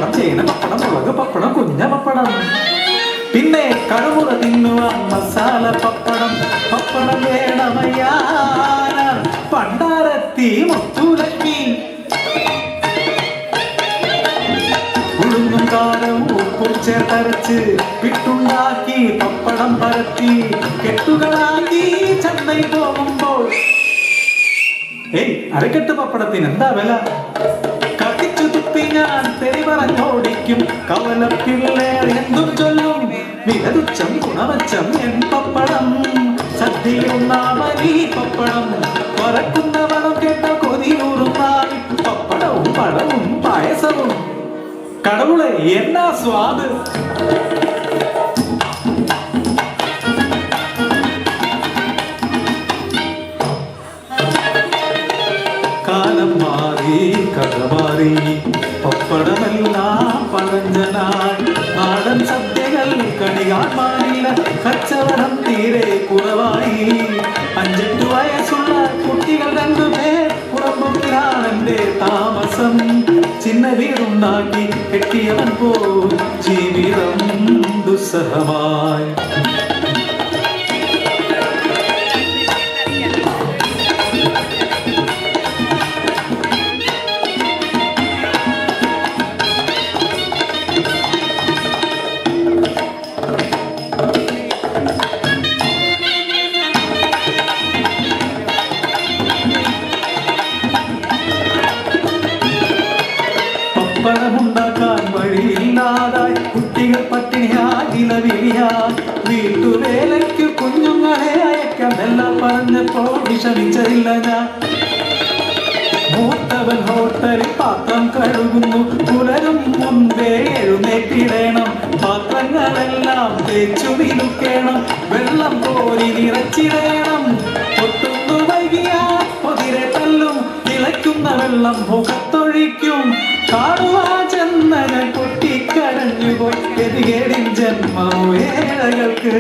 പപ്പടം, ചേന പപ്പടം, മുളക് പപ്പടം, കുഞ്ഞ പപ്പടം. പിന്നെ കടുമുറ തിന്നുവാൻ മസാല പപ്പടം. പപ്പടം വേണമയ്യാ പണ്ടാരത്തി മുത്തുലക്കി. ഉഴുന്നും കാരവും ഉപ്പും ചേർത്തരച്ച് പിട്ടുണ്ടാക്കി പപ്പടം പരത്തി കെട്ടുകളാക്കി ചന്തയിൽ പോകുമ്പോൾ അരക്കെട്ട് പപ്പടത്തിന് എന്താ വില? കത്തിച്ചു തുപ്പി ഞാൻ തെറി പറഞ്ഞോടിക്കും. കവലപ്പിള്ളേർ എന്തും ചൊല്ലും, വിലതുച്ഛം ഗുണവച്ചം എൻ പപ്പടം. സദ്യയുണ്ടാവലി പപ്പടം, പറക്കുന്ന പണം കേട്ട കൊതിയൂറുന്നാൽ പപ്പടവും പഴവും പായസവും. കടവുളെ എന്നാ സ്വാദ്! കാലം മാറി കഥ മാറി, പപ്പടമെല്ലാം പഴഞ്ചനായി. നാടൻ സദ്യകൾ കണി കാണാനില്ല, കച്ചവടം തീരെ കുറവായി. 5-8 വയസ്സുള്ള കുട്ടികൾ 2 പേർ പുറമ്പൊക്കിലാണ് എന്റെ താമസം. ചിന്ന വീടുണ്ടാക്കി കെട്ടിയവൻ പോൽ ജീവിതം ദുസ്സഹമായി. പപ്പടമുണ്ടാക്കാൻ വഴിയില്ലാതായി കുട്ടികൾ പട്ടിണിയായി നിലവിളിയായി. വീട്ടുവേലയ്ക്ക് കുഞ്ഞുങ്ങളെ അയക്കാൻ എല്ലാം പറഞ്ഞപ്പോൾ വിഷമിച്ചതില്ല ഞാൻ. മൂത്തവൻ ഹോട്ടലിൽ പാത്രം കഴുകുന്നു. പുലരും മുമ്പേ എഴുന്നേറ്റിടണം. പാത്രങ്ങളെല്ലാം തേച്ചു മിനുക്കണം. വെള്ളം കോരി നിറച്ചിടണം. ഒട്ടുന്നു വൈകിയാൽ പൊതിരെ തല്ലും. തിളയ്ക്കുന്ന വെള്ളം മുഖത്തൊഴിക്കും. കാണുവാ ചെന്നകൾ പൊട്ടിക്കരഞ്ഞുപോയി. ഗതികേടിൻ ജന്മം ഏഴകൾക്ക്.